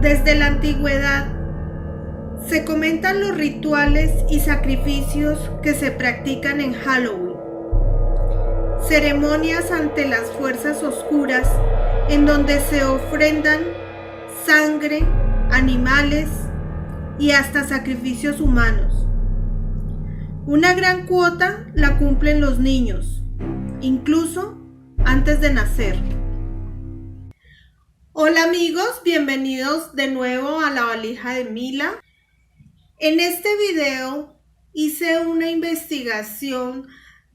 Desde la antigüedad se comentan los rituales y sacrificios que se practican en Halloween, ceremonias ante las fuerzas oscuras en donde se ofrendan sangre, animales y hasta sacrificios humanos. Una gran cuota la cumplen los niños, incluso antes de nacer. Hola amigos, bienvenidos de nuevo a La Valija de Mila. En este video hice una investigación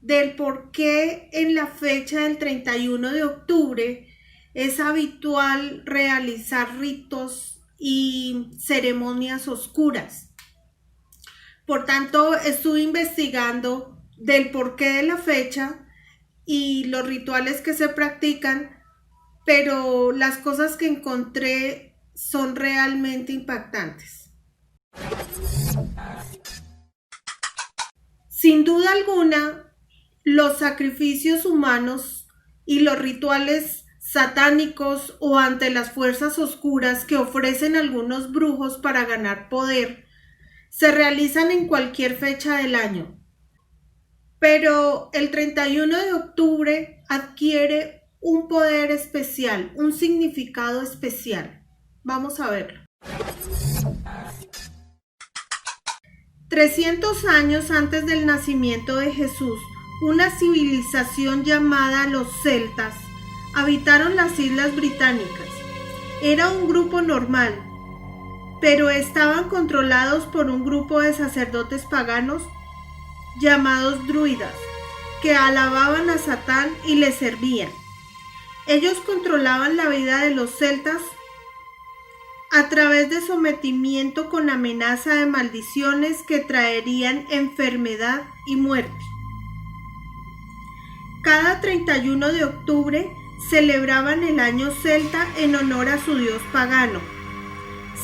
del por qué en la fecha del 31 de octubre es habitual realizar ritos y ceremonias oscuras. Por tanto, estuve investigando del porqué de la fecha y los rituales que se practican, pero las cosas que encontré son realmente impactantes. Sin duda alguna, los sacrificios humanos y los rituales satánicos o ante las fuerzas oscuras que ofrecen algunos brujos para ganar poder se realizan en cualquier fecha del año. Pero el 31 de octubre adquiere un poder especial, un significado especial. Vamos a verlo. 300 años antes del nacimiento de Jesús, una civilización llamada los celtas habitaron las Islas Británicas. Era un grupo normal, pero estaban controlados por un grupo de sacerdotes paganos llamados druidas, que alababan a Satán y le servían. Ellos controlaban la vida de los celtas a través de sometimiento con amenaza de maldiciones que traerían enfermedad y muerte. Cada 31 de octubre celebraban el año celta en honor a su dios pagano.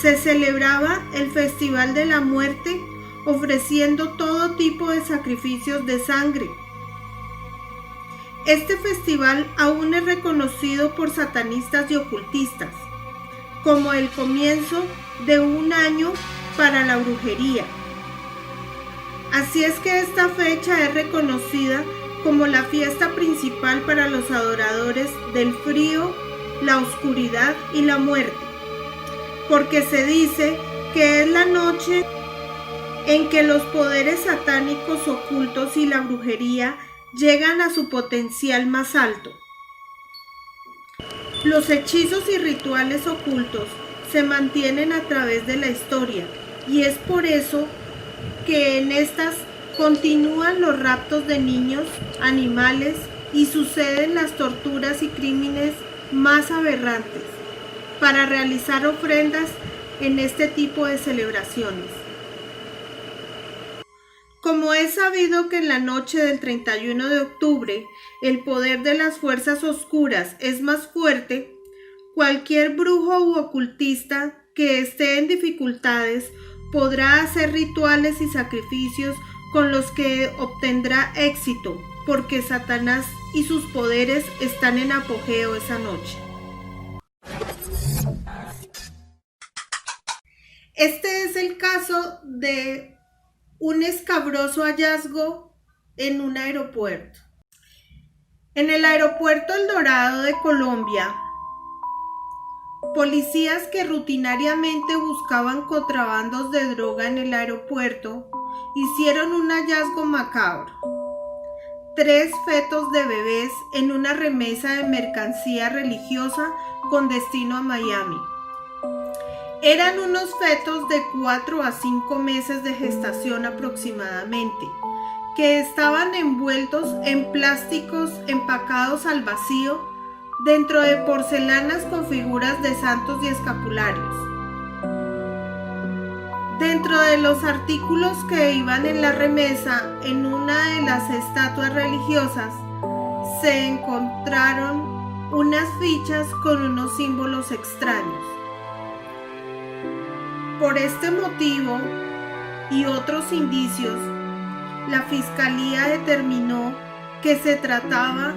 Se celebraba el Festival de la Muerte ofreciendo todo tipo de sacrificios de sangre. Este festival aún es reconocido por satanistas y ocultistas como el comienzo de un año para la brujería. Así es que esta fecha es reconocida como la fiesta principal para los adoradores del frío, la oscuridad y la muerte, porque se dice que es la noche en que los poderes satánicos ocultos y la brujería llegan a su potencial más alto. Los hechizos y rituales ocultos se mantienen a través de la historia y es por eso que en estas continúan los raptos de niños, animales y suceden las torturas y crímenes más aberrantes para realizar ofrendas en este tipo de celebraciones. Como es sabido que en la noche del 31 de octubre el poder de las fuerzas oscuras es más fuerte, cualquier brujo u ocultista que esté en dificultades podrá hacer rituales y sacrificios con los que obtendrá éxito, porque Satanás y sus poderes están en apogeo esa noche. Este es el caso de un escabroso hallazgo en un aeropuerto. En el aeropuerto El Dorado de Colombia, policías que rutinariamente buscaban contrabandos de droga en el aeropuerto hicieron un hallazgo macabro. 3 fetos de bebés en una remesa de mercancía religiosa con destino a Miami. Eran unos fetos de 4 a 5 meses de gestación aproximadamente, que estaban envueltos en plásticos empacados al vacío dentro de porcelanas con figuras de santos y escapularios. Dentro de los artículos que iban en la remesa, en una de las estatuas religiosas, se encontraron unas fichas con unos símbolos extraños. Por este motivo y otros indicios, la Fiscalía determinó que se trataba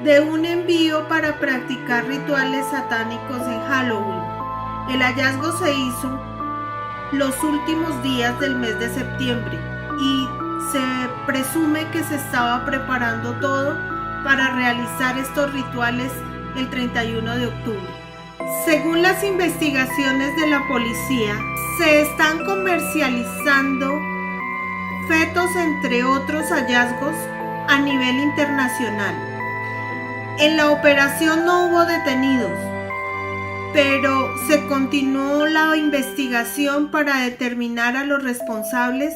de un envío para practicar rituales satánicos en Halloween. El hallazgo se hizo los últimos días del mes de septiembre y se presume que se estaba preparando todo para realizar estos rituales el 31 de octubre. Según las investigaciones de la policía, se están comercializando fetos, entre otros hallazgos, a nivel internacional. En la operación no hubo detenidos, pero se continuó la investigación para determinar a los responsables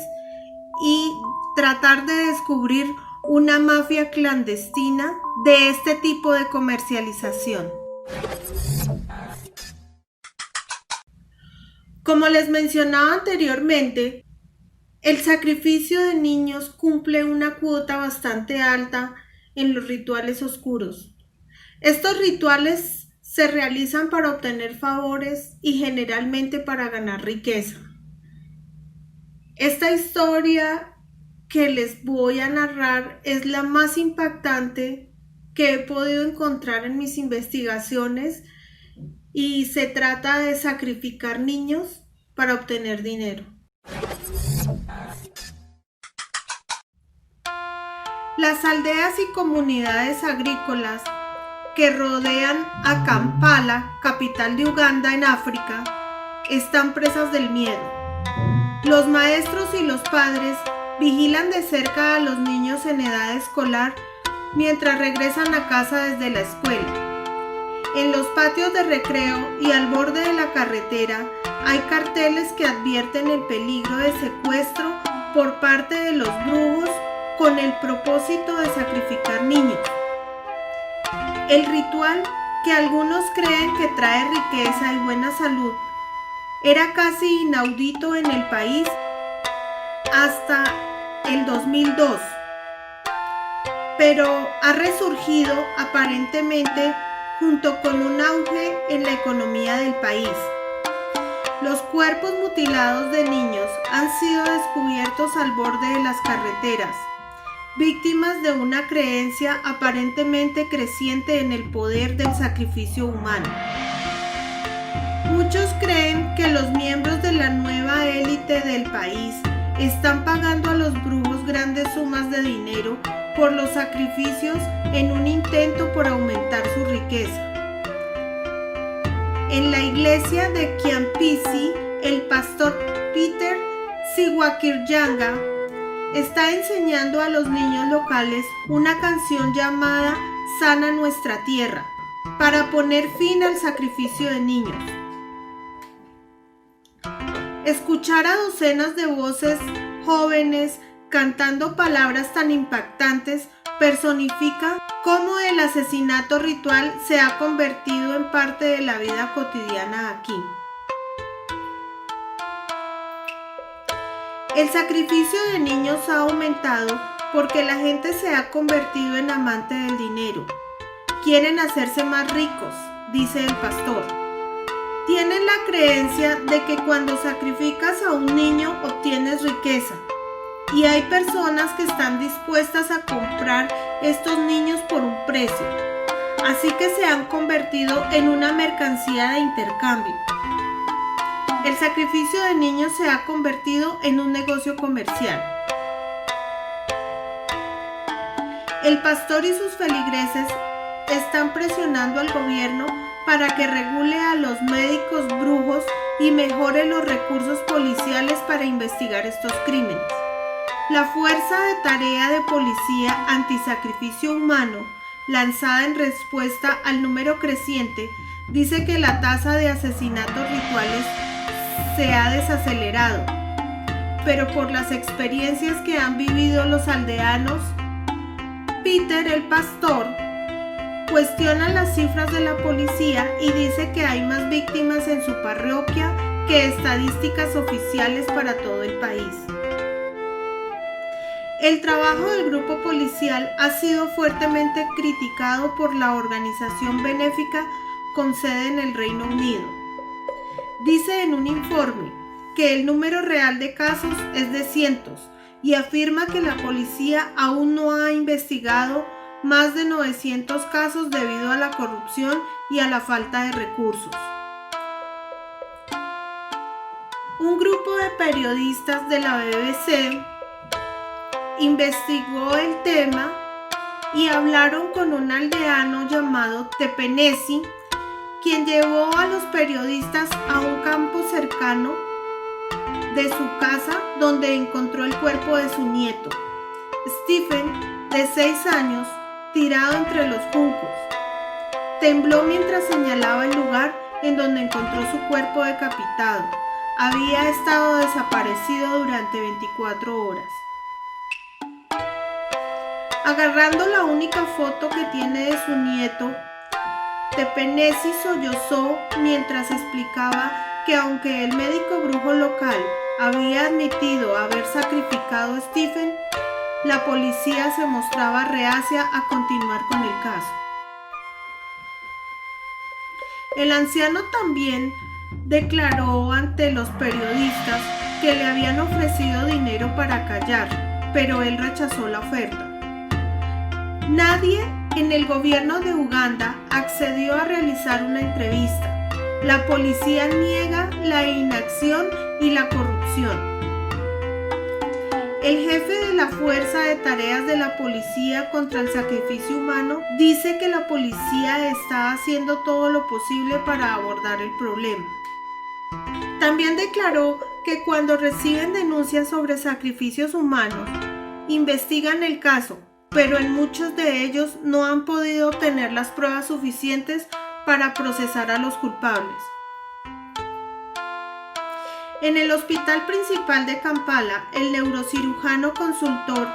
y tratar de descubrir una mafia clandestina de este tipo de comercialización. Como les mencionaba anteriormente, el sacrificio de niños cumple una cuota bastante alta en los rituales oscuros. Estos rituales se realizan para obtener favores y generalmente para ganar riqueza. Esta historia que les voy a narrar es la más impactante que he podido encontrar en mis investigaciones y se trata de sacrificar niños para obtener dinero. Las aldeas y comunidades agrícolas que rodean a Kampala, capital de Uganda en África, están presas del miedo. Los maestros y los padres vigilan de cerca a los niños en edad escolar mientras regresan a casa desde la escuela. En los patios de recreo y al borde de la carretera hay carteles que advierten el peligro de secuestro por parte de los brujos con el propósito de sacrificar niños. El ritual, que algunos creen que trae riqueza y buena salud, era casi inaudito en el país hasta el 2002, pero ha resurgido aparentemente junto con un auge en la economía del país. Los cuerpos mutilados de niños han sido descubiertos al borde de las carreteras, víctimas de una creencia aparentemente creciente en el poder del sacrificio humano. Muchos creen que los miembros de la nueva élite del país están pagando a los brujos grandes sumas de dinero por los sacrificios en un intento por aumentar su riqueza. En la iglesia de Kyampisi, el pastor Peter Siwakiryanga está enseñando a los niños locales una canción llamada Sana Nuestra Tierra para poner fin al sacrificio de niños. Escuchar a docenas de voces jóvenes cantando palabras tan impactantes personifica cómo el asesinato ritual se ha convertido en parte de la vida cotidiana aquí. El sacrificio de niños ha aumentado porque la gente se ha convertido en amante del dinero. Quieren hacerse más ricos, dice el pastor. Tienen la creencia de que cuando sacrificas a un niño obtienes riqueza. Y hay personas que están dispuestas a comprar estos niños por un precio. Así que se han convertido en una mercancía de intercambio. El sacrificio de niños se ha convertido en un negocio comercial. El pastor y sus feligreses están presionando al gobierno para que regule a los médicos brujos y mejore los recursos policiales para investigar estos crímenes. La Fuerza de Tarea de Policía Antisacrificio Humano, lanzada en respuesta al número creciente, dice que la tasa de asesinatos rituales se ha desacelerado, pero por las experiencias que han vivido los aldeanos, Peter, el pastor, cuestiona las cifras de la policía y dice que hay más víctimas en su parroquia que estadísticas oficiales para todo el país. El trabajo del grupo policial ha sido fuertemente criticado por la organización benéfica con sede en el Reino Unido. Dice en un informe que el número real de casos es de cientos y afirma que la policía aún no ha investigado más de 900 casos debido a la corrupción y a la falta de recursos. Un grupo de periodistas de la BBC investigó el tema y hablaron con un aldeano llamado Tepenesi, quien llevó a los periodistas a un campo cercano de su casa donde encontró el cuerpo de su nieto, Stephen, de 6 años, tirado entre los juncos. Tembló mientras señalaba el lugar en donde encontró su cuerpo decapitado. Había estado desaparecido durante 24 horas. Agarrando la única foto que tiene de su nieto, Tepenesi sollozó mientras explicaba que aunque el médico brujo local había admitido haber sacrificado a Stephen, la policía se mostraba reacia a continuar con el caso. El anciano también declaró ante los periodistas que le habían ofrecido dinero para callar, pero él rechazó la oferta. Nadie en el gobierno de Uganda accedió a realizar una entrevista. La policía niega la inacción y la corrupción. El jefe de la Fuerza de Tareas de la Policía contra el Sacrificio Humano dice que la policía está haciendo todo lo posible para abordar el problema. También declaró que cuando reciben denuncias sobre sacrificios humanos, investigan el caso, pero en muchos de ellos no han podido obtener las pruebas suficientes para procesar a los culpables. En el hospital principal de Kampala, el neurocirujano consultor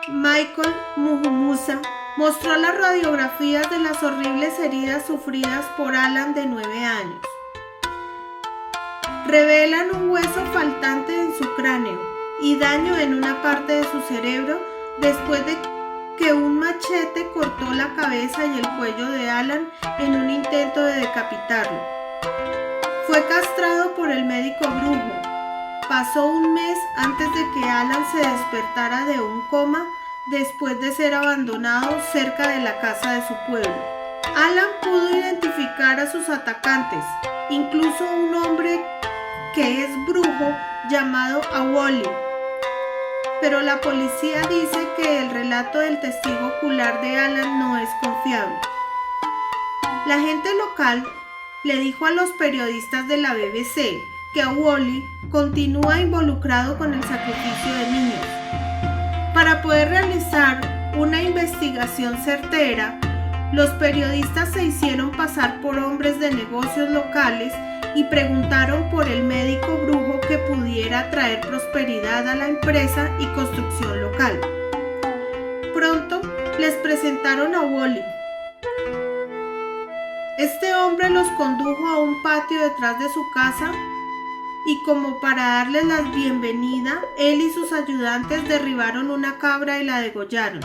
Michael Muhumuza mostró las radiografías de las horribles heridas sufridas por Alan, de 9 años. Revelan un hueso faltante en su cráneo y daño en una parte de su cerebro después de que un machete cortó la cabeza y el cuello de Alan en un intento de decapitarlo. Fue castrado por el médico brujo. Pasó un mes antes de que Alan se despertara de un coma después de ser abandonado cerca de la casa de su pueblo. Alan pudo identificar a sus atacantes, incluso un hombre que es brujo llamado Awoli. Pero la policía dice que el relato del testigo ocular de Alan no es confiable. La gente local le dijo a los periodistas de la BBC que Awoli continúa involucrado con el sacrificio de niños. Para poder realizar una investigación certera, los periodistas se hicieron pasar por hombres de negocios locales y preguntaron por el médico brujo que pudiera traer prosperidad a la empresa y construcción local. Pronto les presentaron a Wally. Este hombre los condujo a un patio detrás de su casa y, como para darles la bienvenida, él y sus ayudantes derribaron una cabra y la degollaron.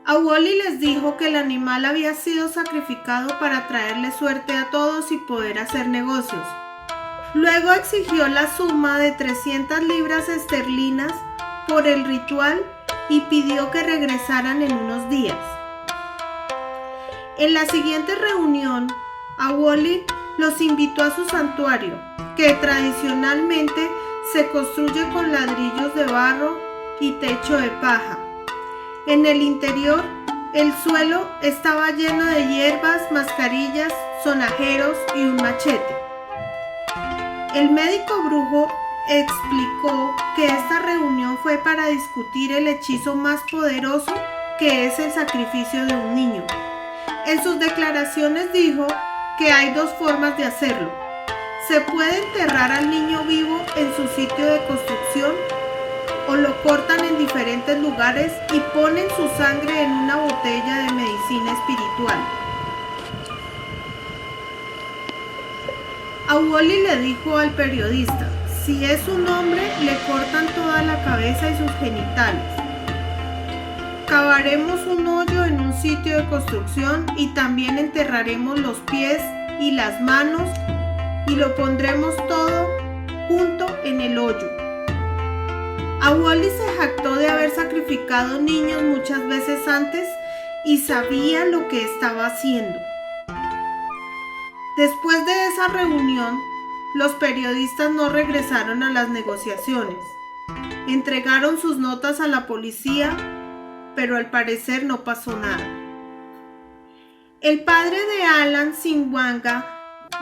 Awoli les dijo que el animal había sido sacrificado para traerle suerte a todos y poder hacer negocios. Luego exigió la suma de 300 libras esterlinas por el ritual y pidió que regresaran en unos días. En la siguiente reunión, Awoli los invitó a su santuario, que tradicionalmente se construye con ladrillos de barro y techo de paja. En el interior, el suelo estaba lleno de hierbas, mascarillas, sonajeros y un machete. El médico brujo explicó que esta reunión fue para discutir el hechizo más poderoso, que es el sacrificio de un niño. En sus declaraciones dijo que hay dos formas de hacerlo. Se puede enterrar al niño vivo en su sitio de construcción, o lo cortan en diferentes lugares y ponen su sangre en una botella de medicina espiritual. Awoli le dijo al periodista: si es un hombre, le cortan toda la cabeza y sus genitales. Cavaremos un hoyo en un sitio de construcción y también enterraremos los pies y las manos y lo pondremos todo junto en el hoyo. Wally se jactó de haber sacrificado niños muchas veces antes y sabía lo que estaba haciendo. Después de esa reunión, los periodistas no regresaron a las negociaciones. Entregaron sus notas a la policía, pero al parecer no pasó nada. El padre de Alan Sinwanga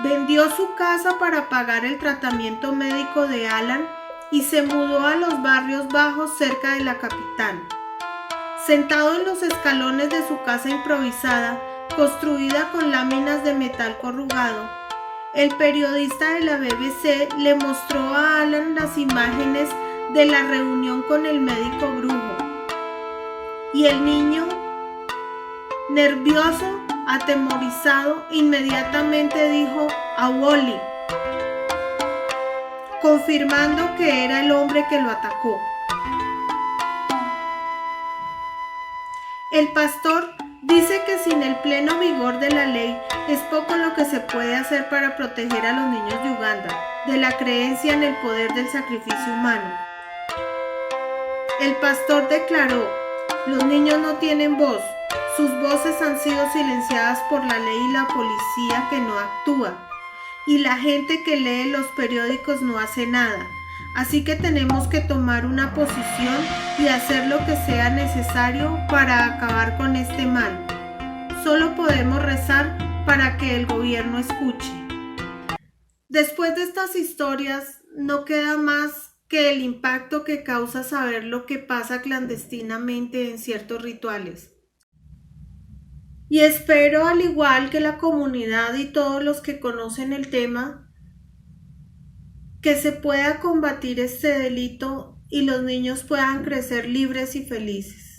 vendió su casa para pagar el tratamiento médico de Alan y se mudó a los barrios bajos cerca de la capital. Sentado en los escalones de su casa improvisada, construida con láminas de metal corrugado, el periodista de la BBC le mostró a Alan las imágenes de la reunión con el médico brujo. Y el niño, nervioso, atemorizado, inmediatamente dijo a Wally, confirmando que era el hombre que lo atacó. El pastor dice que sin el pleno vigor de la ley es poco lo que se puede hacer para proteger a los niños de Uganda de la creencia en el poder del sacrificio humano. El pastor declaró: los niños no tienen voz, sus voces han sido silenciadas por la ley y la policía que no actúa, y la gente que lee los periódicos no hace nada. Así que tenemos que tomar una posición y hacer lo que sea necesario para acabar con este mal. Solo podemos rezar para que el gobierno escuche. Después de estas historias, no queda más que el impacto que causa saber lo que pasa clandestinamente en ciertos rituales. Y espero, al igual que la comunidad y todos los que conocen el tema, que se pueda combatir este delito y los niños puedan crecer libres y felices.